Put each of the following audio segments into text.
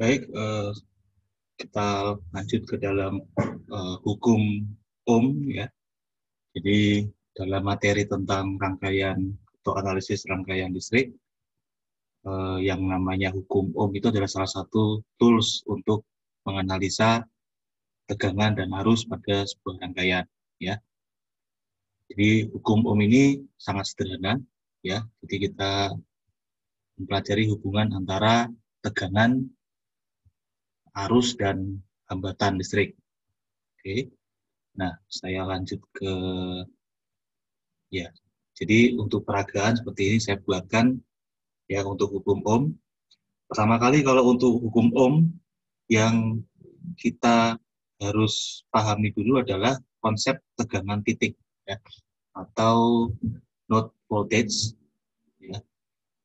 Baik, kita lanjut ke dalam hukum Ohm ya. Jadi dalam materi tentang rangkaian atau analisis rangkaian listrik, yang namanya hukum Ohm itu adalah salah satu tools untuk menganalisa tegangan dan arus pada sebuah rangkaian ya. Jadi hukum Ohm ini sangat sederhana ya. Jadi kita mempelajari hubungan antara tegangan, arus dan hambatan listrik. Oke. Nah, saya lanjut ke ya. Jadi untuk peragaan seperti ini saya buatkan ya untuk hukum Ohm. Pertama kali kalau untuk hukum Ohm yang kita harus pahami dulu adalah konsep tegangan titik ya, atau node voltage ya.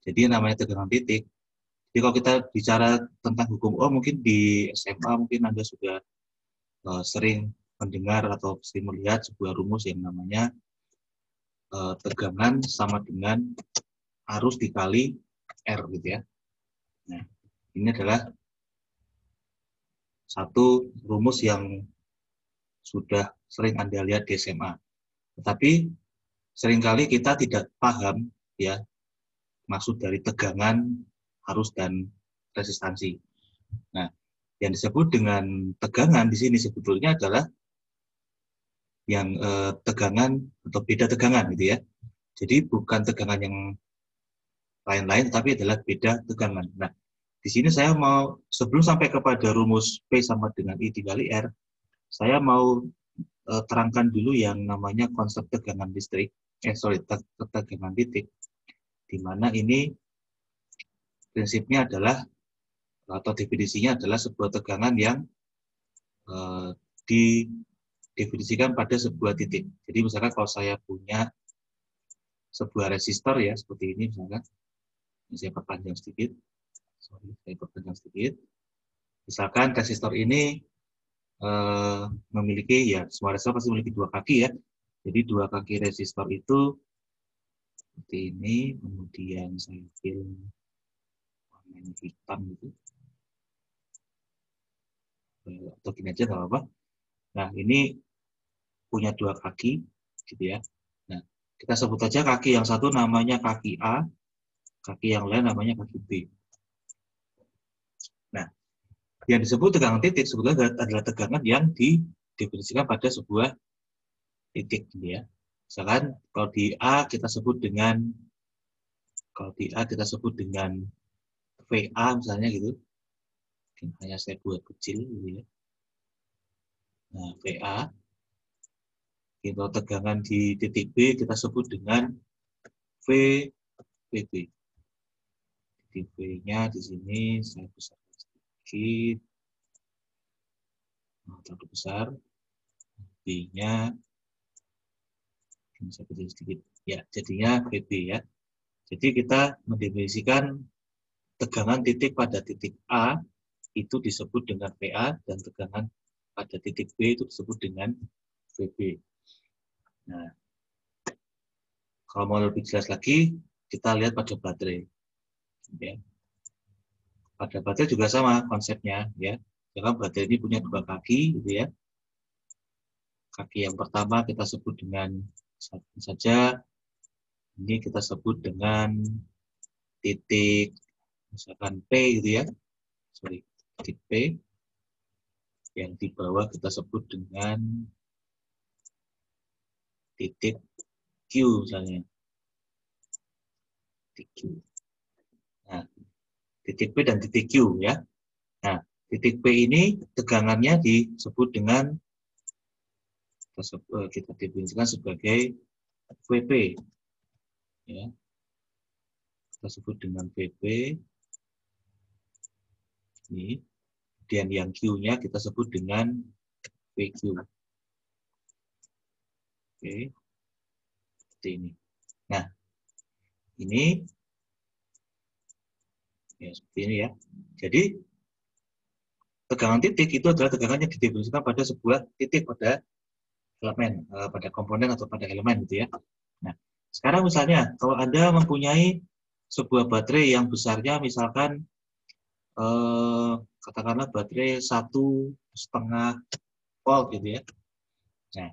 Jadi namanya tegangan titik. Jadi kalau kita bicara tentang hukum Ohm mungkin di SMA mungkin Anda sudah sering mendengar atau sering melihat sebuah rumus yang namanya tegangan sama dengan arus dikali R gitu ya. Nah, ini adalah satu rumus yang sudah sering Anda lihat di SMA. Tetapi seringkali kita tidak paham ya maksud dari tegangan, arus dan resistansi. Nah, yang disebut dengan tegangan di sini sebetulnya adalah yang tegangan atau beda tegangan gitu ya. Jadi bukan tegangan yang lain-lain, tapi adalah beda tegangan. Nah, di sini saya mau, sebelum sampai kepada rumus P sama dengan I dikali R, saya mau terangkan dulu yang namanya konsep tegangan listrik, tegangan titik, di mana ini prinsipnya adalah, atau definisinya adalah sebuah tegangan yang didefinisikan pada sebuah titik. Jadi misalkan kalau saya punya sebuah resistor ya, seperti ini misalkan, saya perpanjang sedikit, misalkan resistor ini memiliki ya, semua resistor pasti memiliki dua kaki ya. Jadi dua kaki resistor itu seperti ini, kemudian saya fill warna hitam gitu. Atau gini aja nggak apa-apa. Nah, ini punya dua kaki gitu ya. Nah, kita sebut aja kaki yang satu namanya kaki A, kaki yang lain namanya kaki B. Nah, yang disebut tegangan titik sebetulnya adalah tegangan yang didefinisikan pada sebuah titik gitu ya. Misalkan kalau di A kita sebut dengan VA misalnya gitu. Mungkin hanya saya buat kecil gitu ya. Nah, VA. Kalau tegangan di titik B kita sebut dengan VBB. Di V-nya di sini saya besarkan sedikit. Terlalu besar. B-nya bisa kecil sedikit. Ya, jadinya VB ya. Jadi kita mendefinisikan tegangan titik pada titik A itu disebut dengan VA dan tegangan pada titik B itu disebut dengan VB. Nah, kalau mau lebih jelas lagi, kita lihat pada baterai. Ya. Pada baterai juga sama konsepnya, ya. Karena baterai ini punya dua kaki, gitu ya. Kaki yang pertama kita sebut dengan satu saja. Ini kita sebut dengan titik, misalkan P, gitu ya. Sorry, titik P. Yang di bawah kita sebut dengan titik Q, misalnya. Titik Q. Nah, titik P dan titik Q, ya. Nah, titik P ini tegangannya disebut dengan kita definisikan sebagai VP, ya. Kita sebut dengan VP ini, dan yang Q-nya kita sebut dengan VQ. Oke, seperti ini. Nah, ini ya seperti ini ya. Jadi tegangan titik itu adalah tegangan yang didefinisikan pada sebuah titik, pada elemen, pada komponen atau pada elemen gitu ya. Nah, sekarang misalnya kalau Anda mempunyai sebuah baterai yang besarnya misalkan katakanlah baterai 1,5 volt gitu ya. Nah,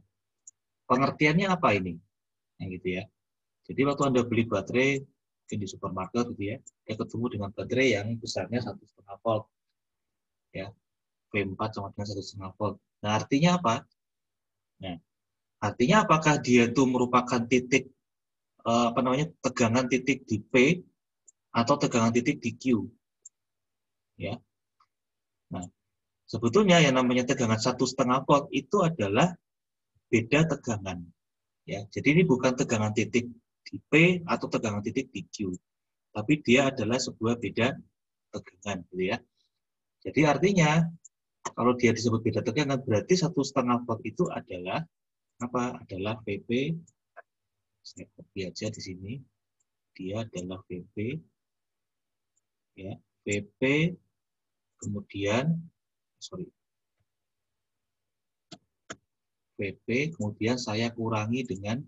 pengertiannya apa ini? Nah, gitu ya. Jadi waktu Anda beli baterai di supermarket gitu ya, dia ketemu dengan baterai yang besarnya 1,5 volt ya, V4 sama dengan 1,5 volt. Nah, artinya apa? Nah, artinya apakah dia itu merupakan titik tegangan titik di P atau tegangan titik di Q ya. Nah, sebetulnya yang namanya tegangan 1,5 volt itu adalah beda tegangan ya. Jadi ini bukan tegangan titik di P atau tegangan titik di Q, tapi dia adalah sebuah beda tegangan gitu ya. Jadi artinya kalau dia disebut beda tegangan berarti 1,5 volt itu adalah apa? Adalah VP. Saya copy aja di sini. Dia adalah VP ya. VP kemudian VP kemudian saya kurangi dengan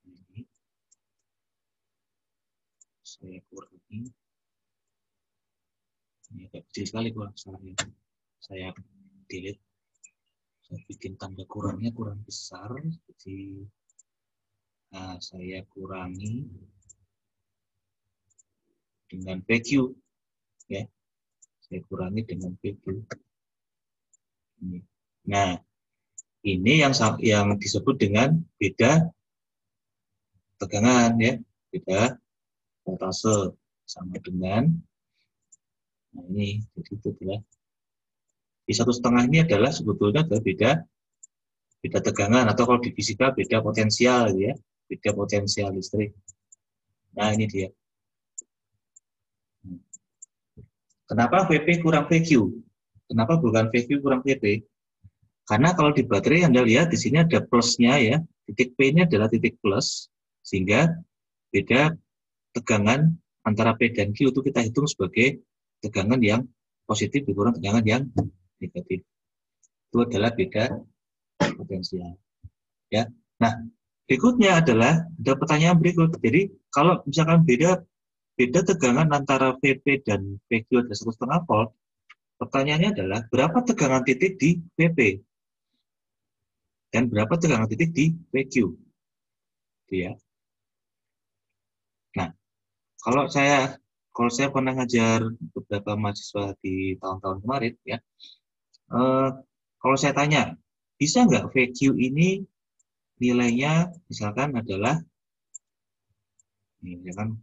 ini. Saya kurangi. Ini agak kecil sekali kurang salahnya. Saya delete. Saya bikin tanda kurangnya kurang besar. Jadi saya kurangi dengan PQ ya. Saya kurangi dengan PQ. Ini. Nah, ini yang disebut dengan beda tegangan ya, beda voltase sama dengan ini. Jadi itu adalah di 1,5 ini adalah sebetulnya beda tegangan atau kalau di fisika beda potensial ya, beda potensial listrik. Nah, ini dia. Kenapa VP kurang VQ? Kenapa bukan VQ kurang VP? Karena kalau di baterai Anda lihat di sini ada plusnya ya, titik P ini adalah titik plus, sehingga beda tegangan antara P dan Q itu kita hitung sebagai tegangan yang positif dikurang tegangan yang negatif. Itu adalah beda potensial. Ya. Nah, berikutnya adalah ada pertanyaan berikut. Jadi kalau misalkan beda tegangan antara VP dan PQ adalah 1,5 volt, pertanyaannya adalah berapa tegangan titik di VP dan berapa tegangan titik di PQ. Ya. Nah, kalau saya pernah ngajar beberapa mahasiswa di tahun-tahun kemarin ya, kalau saya tanya bisa nggak VQ ini nilainya misalkan adalah misalkan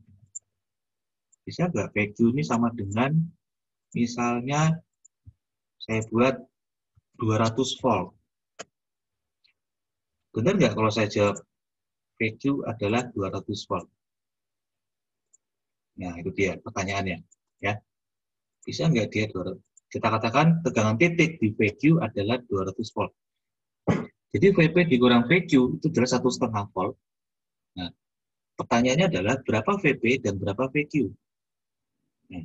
bisa nggak VQ ini sama dengan misalnya saya buat 200 volt. Benar nggak kalau saya jawab VQ adalah 200 volt? Nah, itu dia pertanyaannya. Ya. Bisa nggak dia 200? Kita katakan tegangan titik di VQ adalah 200 volt. Jadi VP dikurang VQ itu adalah 1,5 volt. Nah, pertanyaannya adalah berapa VP dan berapa VQ? Nah,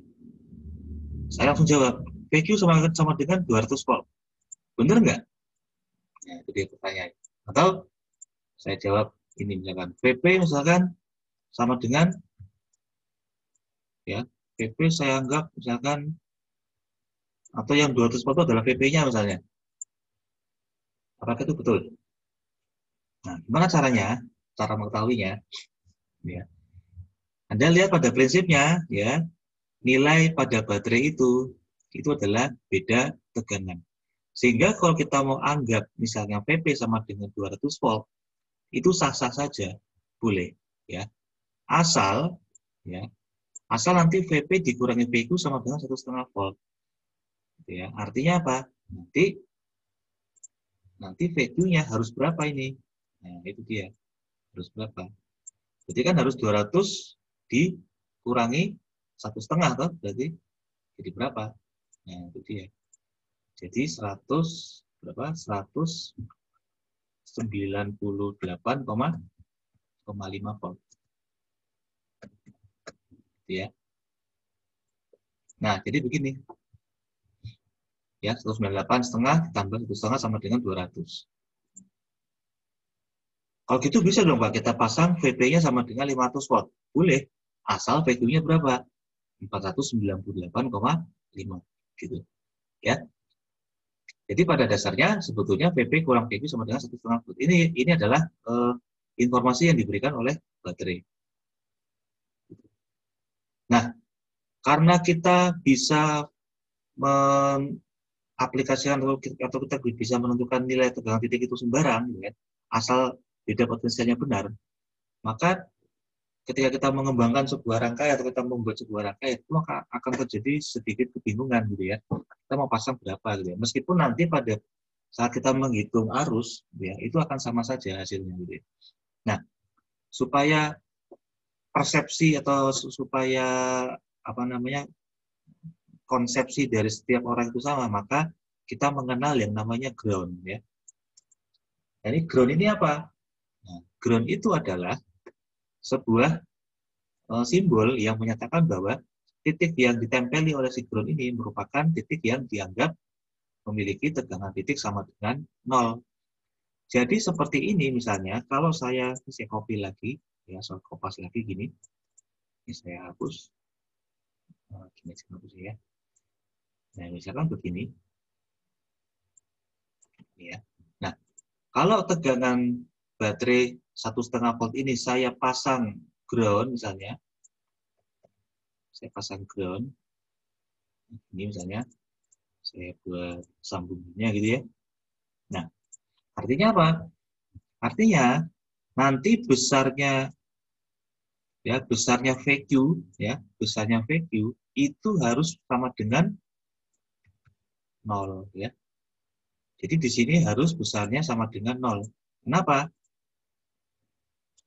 saya langsung jawab, VQ sama dengan 200 volt. Benar nggak? Nah, itu dia pertanyaan. Atau saya jawab ini misalkan, VP misalkan sama dengan, ya, VP saya anggap misalkan, atau yang 200 volt adalah VP-nya misalnya. Apakah itu betul? Nah, gimana caranya? Cara mengetahuinya? Ya. Anda lihat pada prinsipnya, ya, nilai pada baterai itu adalah beda tegangan. Sehingga kalau kita mau anggap misalnya VP sama dengan 200 volt, itu sah-sah saja, boleh, ya. Asal nanti VP dikurangi PQ sama dengan 1,5 volt. Gitu ya. Artinya apa? Nanti VQ-nya harus berapa ini? Nah, itu dia. Harus berapa? Jadi kan harus 200 dikurangi 1,5 toh, berarti jadi berapa? Nah, itu dia. Jadi 100 berapa? 198,5 volt. Ya. Nah, jadi begini. Ya, 198,5 ditambah 1,5 sama dengan 200. Kalau gitu bisa dong Pak, kita pasang VP-nya sama dengan 500 watt. Boleh, asal VQ-nya berapa? 498,5 gitu. Ya. Jadi pada dasarnya sebetulnya VP kurang VQ sama dengan 1,5 volt. Ini adalah informasi yang diberikan oleh baterai. Nah, karena kita bisa mengaplikasikan atau kita bisa menentukan nilai tegangan titik itu sembarang, ya, asal beda potensialnya benar, maka ketika kita mengembangkan sebuah rangkaian atau kita membuat sebuah rangkaian, itu maka akan terjadi sedikit kebingungan gitu ya. Kita mau pasang berapa gitu ya. Meskipun nanti pada saat kita menghitung arus, ya, itu akan sama saja hasilnya gitu ya. Nah, supaya persepsi atau supaya apa namanya konsepsi dari setiap orang itu sama, maka kita mengenal yang namanya ground ya. Jadi ground ini apa? Nah, ground itu adalah sebuah simbol yang menyatakan bahwa titik yang ditempeli oleh si ground ini merupakan titik yang dianggap memiliki tegangan titik sama dengan 0. Jadi seperti ini misalnya, kalau saya copy lagi, ya saya kopas lagi gini, ini saya hapus, gini saya hapus ya. Nah misalkan begini, ya. Nah kalau tegangan baterai 1,5 volt ini saya pasang ground misalnya, saya pasang ground, ini misalnya saya buat sambungnya gitu ya. Nah artinya apa? Artinya nanti besarnya VQ ya, besarnya VQ itu harus sama dengan 0 ya. Jadi di sini harus besarnya sama dengan 0. Kenapa?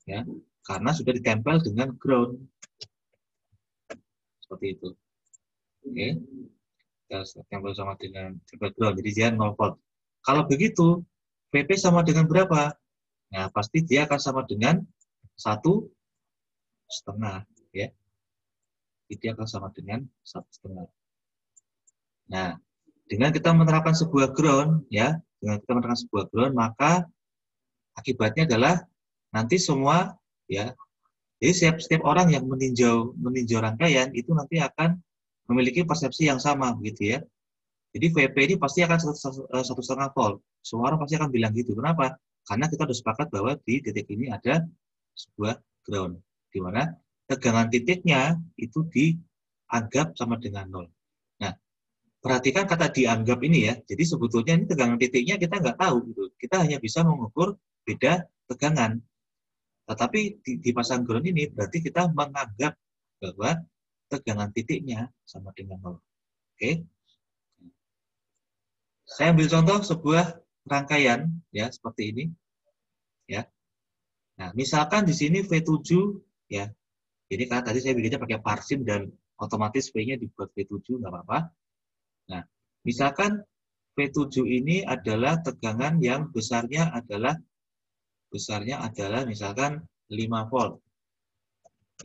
Ya, karena sudah ditempel dengan ground. Seperti itu. Oke. Kita tempel sama dengan ground. Jadi dia 0 volt. Kalau begitu, VP sama dengan berapa? Nah, pasti dia akan sama dengan 1,5 ya. Dia akan sama dengan 1,5. Nah, dengan kita menerapkan sebuah ground ya, maka akibatnya adalah nanti semua ya. Jadi setiap orang yang meninjau rangkaian itu nanti akan memiliki persepsi yang sama begitu ya. Jadi VP ini pasti akan 1,5 volt. Semua orang pasti akan bilang gitu. Kenapa? Karena kita sudah sepakat bahwa di titik ini ada sebuah ground, di mana tegangan titiknya itu dianggap sama dengan 0. Nah, perhatikan kata dianggap ini ya. Jadi sebetulnya ini tegangan titiknya kita nggak tahu gitu. Kita hanya bisa mengukur beda tegangan. Tetapi dipasang ground ini berarti kita menganggap bahwa tegangan titiknya sama dengan 0. Oke. Saya ambil contoh sebuah rangkaian ya seperti ini. Ya. Nah, misalkan di sini V7 ya. Ini karena tadi saya bikinnya pakai parsim dan otomatis V-nya dibuat V7 nggak apa-apa. Nah, misalkan V7 ini adalah tegangan yang besarnya adalah misalkan 5 volt.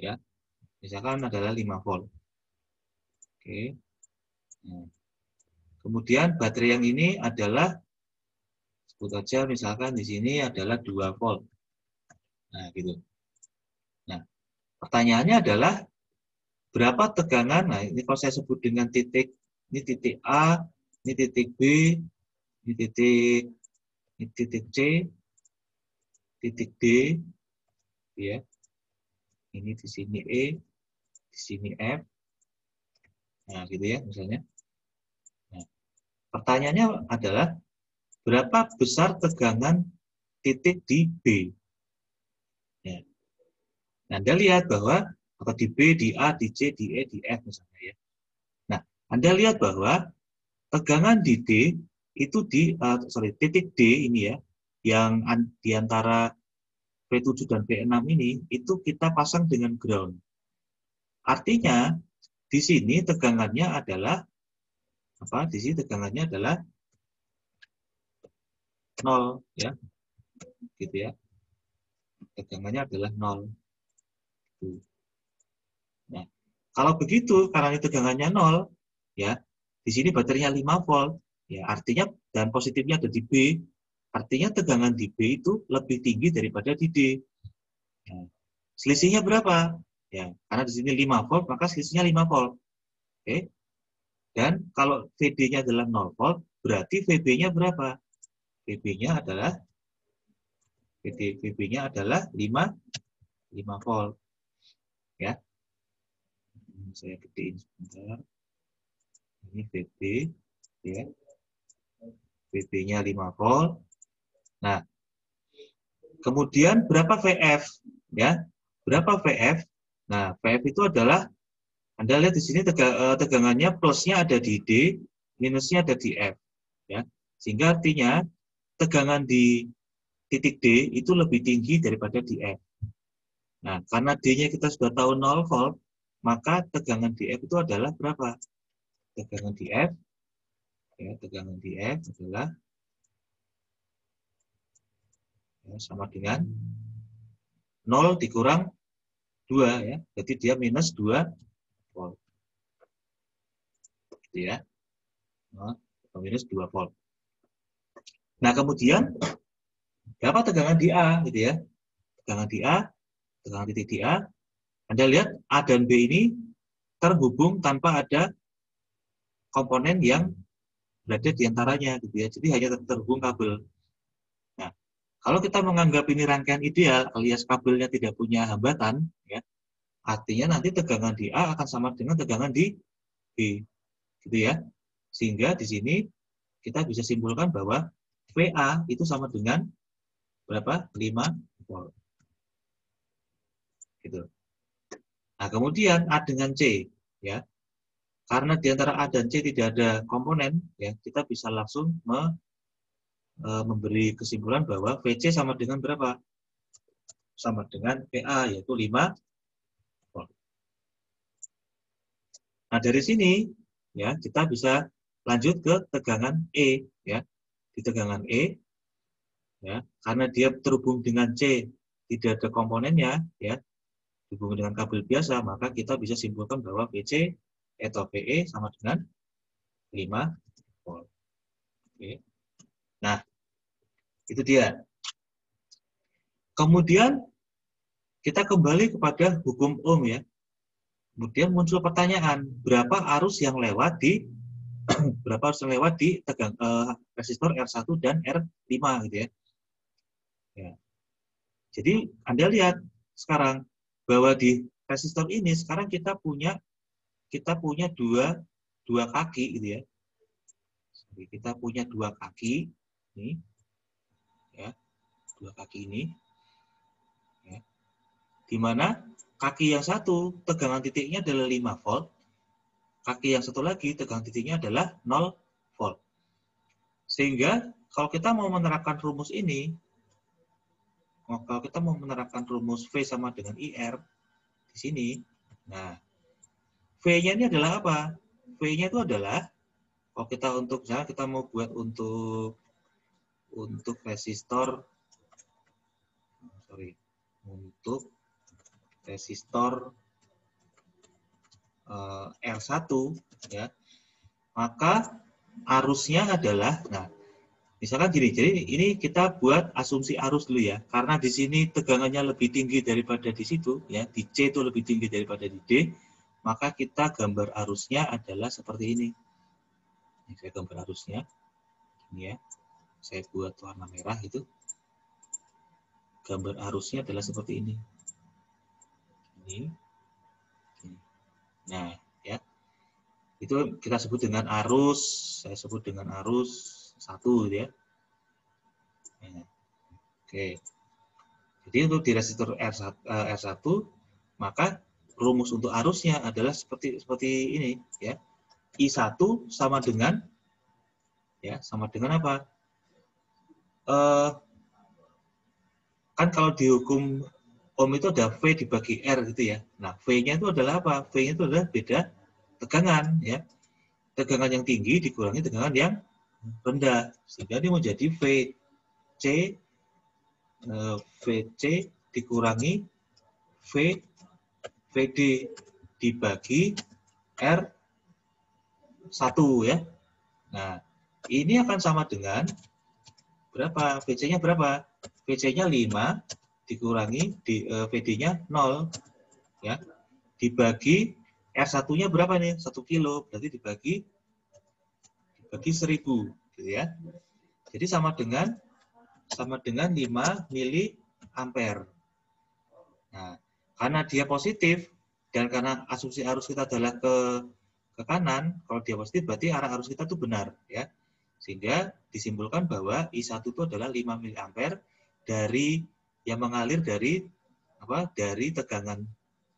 Ya. Misalkan adalah 5 volt. Oke. Nah, kemudian baterai yang ini adalah sebut saja misalkan di sini adalah 2 volt. Nah, gitu. Nah, pertanyaannya adalah berapa tegangan? Nah, ini kalau saya sebut dengan titik, ini titik A, ini titik B, ini titik C, titik D, ya. Ini di sini E, di sini F. Nah, gitu ya misalnya. Nah, pertanyaannya adalah berapa besar tegangan titik di B? Ya. Nah, Anda lihat bahwa atau di B, di A, di C, di E, di F misalnya ya. Nah, Anda lihat bahwa tegangan di D itu titik D ini ya, yang di antara V7 dan V6 ini itu kita pasang dengan ground. Artinya di sini tegangannya adalah apa? Di sini tegangannya adalah 0 ya. Gitu ya. Tegangannya adalah 0. Nah, kalau begitu karena ini tegangannya 0 ya, di sini baterainya 5 volt ya, artinya dan positifnya ada di B, Artinya tegangan di B itu lebih tinggi daripada di D. Nah, selisihnya berapa? Ya, karena di sini 5 volt, maka selisihnya 5 volt. Oke. Dan kalau VD-nya adalah 0 volt, berarti VB-nya berapa? VB-nya adalah VB-nya adalah 5 volt. Ya. Saya gedein sebentar. Ini VB, ya. VB-nya 5 volt. Nah, kemudian berapa VF? Ya, berapa VF? Nah, VF itu adalah, Anda lihat di sini tegangannya plusnya ada di D, minusnya ada di F. Ya, sehingga artinya tegangan di titik D itu lebih tinggi daripada di F. Nah, karena D-nya kita sudah tahu 0 volt, maka tegangan di F itu adalah berapa? Tegangan di F, ya, tegangan di F adalah ya, sama dengan 0 dikurang 2, ya. Jadi dia minus 2 volt. Gitu ya. Nah, minus 2 volt. Nah, kemudian berapa tegangan di A, gitu ya? Tegangan di A, tegangan titik di A. Anda lihat A dan B ini terhubung tanpa ada komponen yang berada di antaranya, gitu ya. Jadi hanya terhubung kabel. Nah, kalau kita menganggap ini rangkaian ideal, alias kabelnya tidak punya hambatan, ya, artinya nanti tegangan di A akan sama dengan tegangan di B, gitu ya. Sehingga di sini kita bisa simpulkan bahwa VA itu sama dengan berapa? 5 volt. Gitu. Nah, kemudian A dengan C, ya. Karena di antara A dan C tidak ada komponen, ya, kita bisa langsung memberi kesimpulan bahwa VC sama dengan berapa? Sama dengan VA, yaitu 5 volt. Nah, dari sini, ya, kita bisa lanjut ke tegangan E, ya. Di tegangan E, ya, karena dia terhubung dengan C, tidak ada komponennya, ya, dihubung dengan kabel biasa, maka kita bisa simpulkan bahwa VC atau VE sama dengan 5 volt. Oke. Nah, itu dia. Kemudian kita kembali kepada hukum Ohm, ya. Kemudian muncul pertanyaan, berapa arus yang lewat di resistor R1 dan R5, gitu ya. Ya. Jadi Anda lihat sekarang bahwa di resistor ini sekarang kita punya dua kaki, gitu ya. Kita punya dua kaki ini, ya, dua kaki ini, ya, di mana kaki yang satu tegangan titiknya adalah 5 volt, kaki yang satu lagi tegangan titiknya adalah 0 volt. Sehingga kalau kita mau menerapkan rumus ini, kalau kita mau menerapkan rumus V sama dengan IR di sini, nah V-nya ini adalah apa? V-nya itu adalah, kalau kita misalnya kita mau buat untuk resistor, untuk resistor R1, ya, maka arusnya adalah, nah, misalkan gini, jadi ini kita buat asumsi arus dulu, ya, karena di sini tegangannya lebih tinggi daripada di situ, ya, di C itu lebih tinggi daripada di D, maka kita gambar arusnya adalah seperti ini. Ini saya gambar arusnya, ini, ya, saya buat warna merah itu. Gambar arusnya adalah seperti ini. Ini. Nah, ya. Itu kita sebut dengan arus, saya sebut dengan arus 1, ya. Nah, oke. Jadi untuk di resistor R1, maka rumus untuk arusnya adalah seperti ini, ya. I1 sama dengan, ya, sama dengan apa? Kan kalau di hukum Ohm itu ada V dibagi R, gitu ya. Nah, V-nya itu adalah apa? V-nya itu adalah beda tegangan, ya. Tegangan yang tinggi dikurangi tegangan yang rendah, sehingga ini menjadi VC dikurangi VD dibagi R1, ya. Nah, ini akan sama dengan berapa? VC-nya berapa? VC-nya 5 dikurangi VD-nya 0 ya. Dibagi R1-nya berapa nih? 1 kilo. Berarti dibagi 1000 gitu ya. Jadi sama dengan 5 miliampere. Nah, karena dia positif dan karena asumsi arus kita adalah ke kanan, kalau dia positif berarti arah arus kita itu benar ya. Sehingga disimpulkan bahwa I1 itu adalah 5 miliampere dari yang mengalir dari tegangan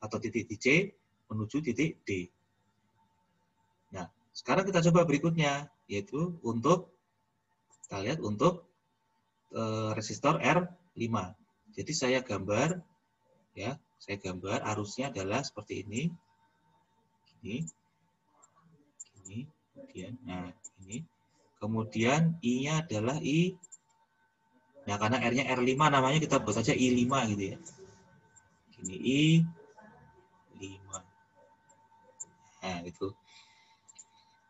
atau titik di C menuju titik D. Nah, sekarang kita coba berikutnya, yaitu untuk kita lihat untuk resistor R5. Jadi saya gambar ya, arusnya adalah seperti ini. Kemudian ini. Kemudian I-nya adalah I. Nah, karena R-nya R5 namanya kita buat saja I5 gitu ya. Ini I5. Nah, itu.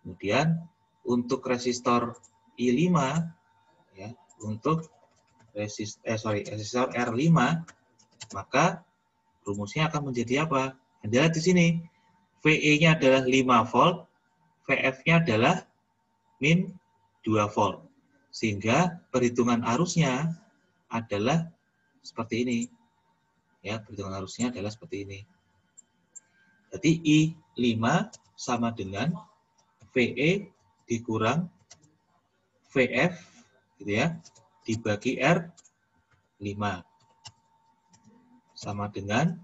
Kemudian untuk resistor I5 ya, untuk resistor R5 maka rumusnya akan menjadi apa? Adalah di sini VE-nya adalah 5 volt, VF-nya adalah min 2 volt. Sehingga perhitungan arusnya adalah seperti ini. Ya, perhitungan arusnya adalah seperti ini. Jadi I5 sama dengan VE dikurang VF gitu ya, dibagi R5. Sama dengan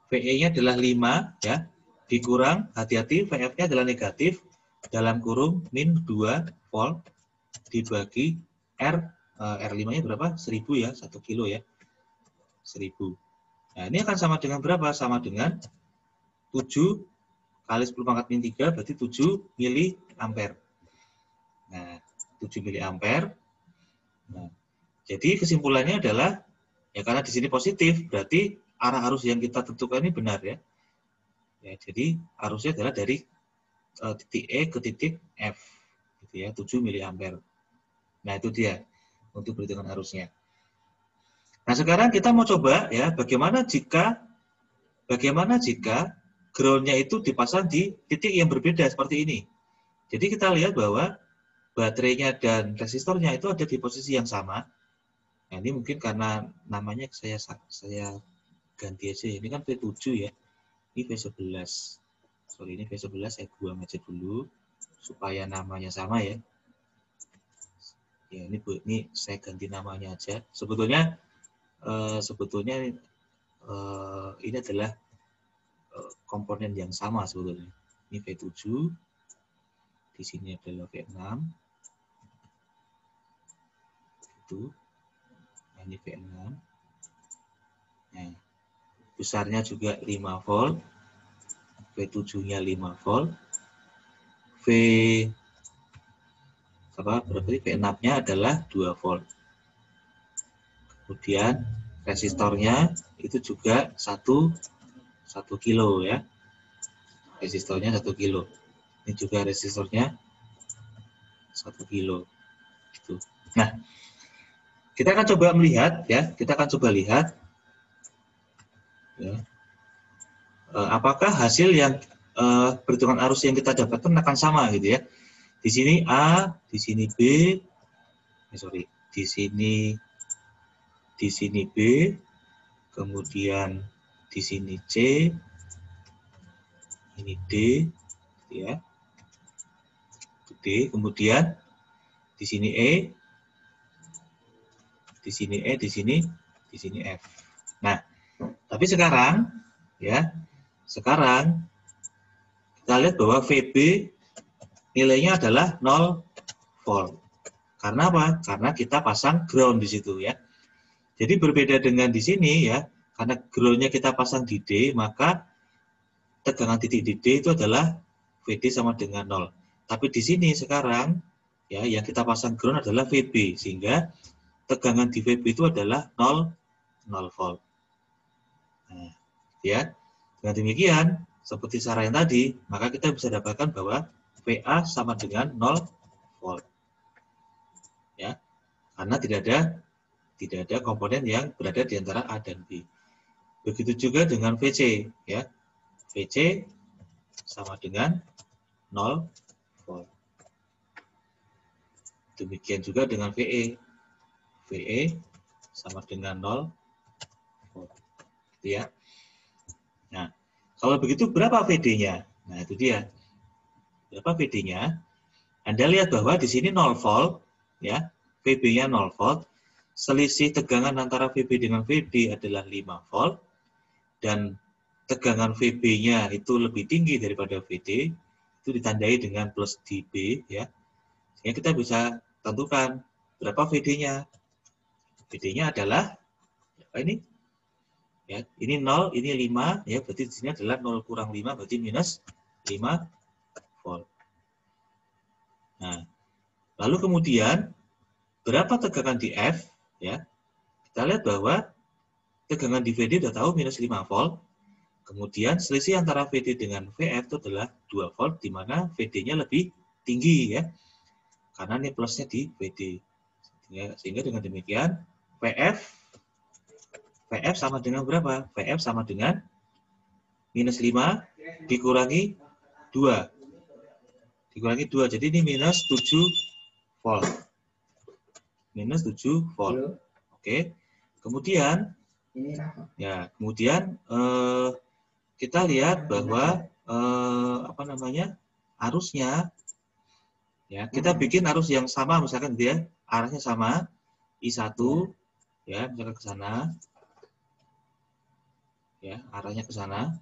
VE-nya adalah 5 ya, dikurang, hati-hati VF-nya adalah negatif, dalam kurung min 2 volt dibagi R5-nya berapa? 1000 ya, 1 kilo ya. 1000. Nah, ini akan sama dengan berapa? Sama dengan 7 kali 10 pangkat min 3 berarti 7 miliampere. Nah, 7 miliampere. Nah, jadi kesimpulannya adalah ya karena di sini positif, berarti arah arus yang kita tentukan ini benar ya. Ya, jadi arusnya adalah dari titik E ke titik F, gitu ya, 7 miliampere. Nah, itu dia untuk perhitungan arusnya. Nah, sekarang kita mau coba ya, bagaimana jika ground-nya itu dipasang di titik yang berbeda seperti ini. Jadi kita lihat bahwa baterainya dan resistornya itu ada di posisi yang sama. Nah, ini mungkin karena namanya saya ganti aja. Ini kan V7 ya. Ini V11. Sorry, ini V11 saya buang aja dulu supaya namanya sama ya. Ya, ini saya ganti namanya aja. Sebetulnya ini adalah komponen yang sama sebetulnya. Ini V7. Di sini adalah V6. Itu. Nah, ini V6. Nah, besarnya juga 5 volt. V7-nya 5 volt. V6-nya adalah 2 volt. Kemudian resistornya itu juga 1 kilo ya. Resistornya 1 kilo. Ini juga resistornya 1 kilo. Gitu. Nah, kita akan coba melihat ya, lihat ya, apakah hasil yang perhitungan arus yang kita dapatkan akan sama gitu ya. Di sini A, di sini B, di sini B, kemudian di sini C, ini D, ya, D, kemudian di sini E, di sini F. Nah, tapi sekarang kita lihat bahwa VB nilainya adalah 0 volt. Karena apa? Karena kita pasang ground di situ ya. Jadi berbeda dengan di sini ya, karena ground-nya kita pasang di D, maka tegangan titik di D itu adalah VD sama dengan 0. Tapi di sini sekarang ya yang kita pasang ground adalah VB, sehingga tegangan di VB itu adalah 0 volt. Nah, ya. Dengan demikian, seperti cara yang tadi, maka kita bisa dapatkan bahwa VA sama dengan 0 volt. Ya. karena tidak ada komponen yang berada di antara A dan B. Begitu juga dengan VC, ya. VC sama dengan 0 volt. Demikian juga dengan VE. VE sama dengan 0 volt. Gitu ya. Nah, kalau begitu berapa VD-nya? Nah, itu dia. Berapa VD-nya? Anda lihat bahwa di sini 0 volt, ya. VB-nya 0 volt. Selisih tegangan antara VB dengan VD adalah 5 volt. Dan tegangan VB-nya itu lebih tinggi daripada VD, itu ditandai dengan plus dB, ya. Sehingga kita bisa tentukan berapa VD-nya. VD-nya adalah apa ini? Ya, ini 0, ini 5, ya, berarti di sini adalah 0 kurang 5, berarti minus 5 volt. Nah, lalu kemudian berapa tegangan di F, ya? Kita lihat bahwa tegangan di VD sudah tahu minus 5 volt. Kemudian selisih antara VD dengan VF itu adalah 2 volt, di mana VD-nya lebih tinggi, ya. Karena ini plusnya di VD. Sehingga dengan demikian, VF sama dengan berapa? VF sama dengan minus 5 dikurangi 2. Dikurangi 2, jadi ini minus 7 volt. Minus 7 volt. Oke. Kemudian, ya, kemudian kita lihat bahwa arusnya, ya, kita bikin arus yang sama, misalkan dia arahnya sama, I1, ya, misalkan ke sana, ya, arahnya ke sana.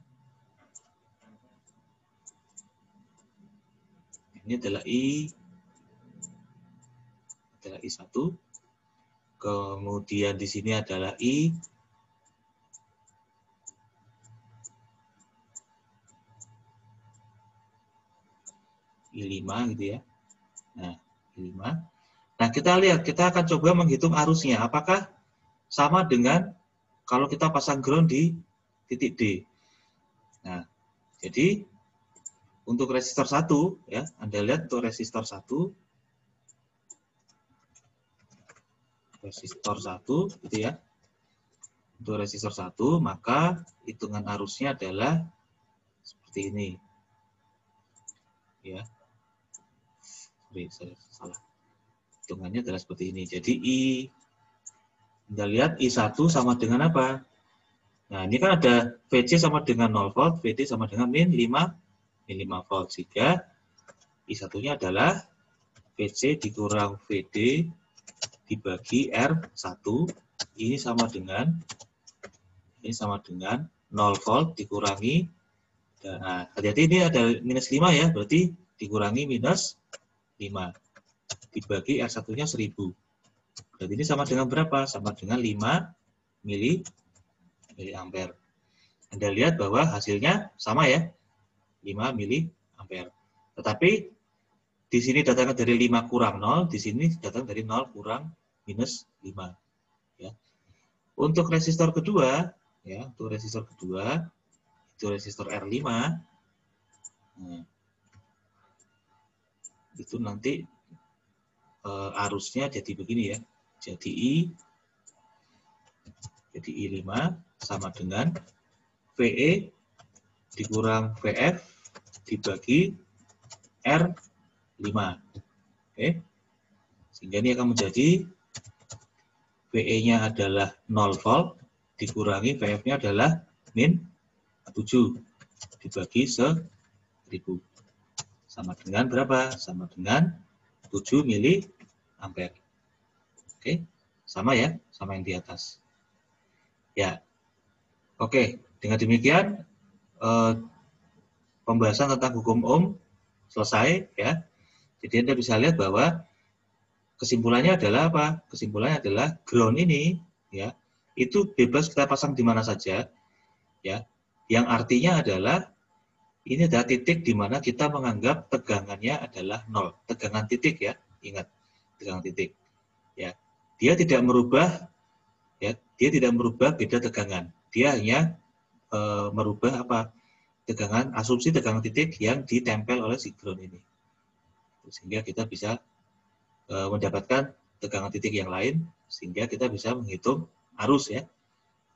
Ini adalah I1. Kemudian di sini adalah I5 gitu ya. Nah, I5. Nah, kita lihat, kita akan coba menghitung arusnya. Apakah sama dengan kalau kita pasang ground di titik D. Nah, jadi untuk resistor 1, ya, Anda lihat untuk resistor 1, gitu ya. Untuk resistor 1, maka hitungan arusnya adalah seperti ini. Ya. Sorry, salah. Hitungannya adalah seperti ini. Jadi Anda lihat I1 sama dengan apa? Nah, ini kan ada VC sama dengan 0 volt, VD sama dengan min 5 volt. Sehingga I1-nya adalah VC dikurang VD dibagi R1. Ini sama dengan 0 volt dikurangi. Nah, hati-hati ini ada minus 5 ya, berarti dikurangi minus 5. Dibagi R1-nya 1000. Berarti ini sama dengan berapa? Sama dengan 5 miliampere. Anda lihat bahwa hasilnya sama ya, 5 miliampere. Tetapi di sini datangnya dari 5 kurang 0, di sini datang dari 0 kurang minus 5. Ya. Untuk resistor kedua, ya, untuk resistor kedua, itu resistor R5. Nah, itu nanti arusnya jadi begini ya. Jadi I5 sama dengan VE dikurang VF dibagi R5. Oke. Sehingga ini akan menjadi VE-nya adalah 0 volt dikurangi VF-nya adalah min 7 dibagi 1000. Sama dengan berapa? Sama dengan 7 miliampere. Oke, sama ya, sama yang di atas. Ya, oke. Dengan demikian pembahasan tentang hukum Ohm selesai ya. Jadi Anda bisa lihat bahwa kesimpulannya adalah apa? Kesimpulannya adalah ground ini ya itu bebas kita pasang di mana saja ya. Yang artinya adalah ini adalah titik di mana kita menganggap tegangannya adalah 0. Tegangan titik ya, ingat tegangan titik. Ya, dia tidak merubah ya, dia tidak merubah beda tegangan. Dia hanya merubah apa? Tegangan, asumsi tegangan titik yang ditempel oleh si ground ini. Sehingga kita bisa mendapatkan tegangan titik yang lain, sehingga kita bisa menghitung arus ya.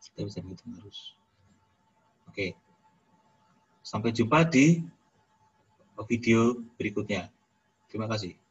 Kita bisa menghitung arus. Oke. Sampai jumpa di video berikutnya. Terima kasih.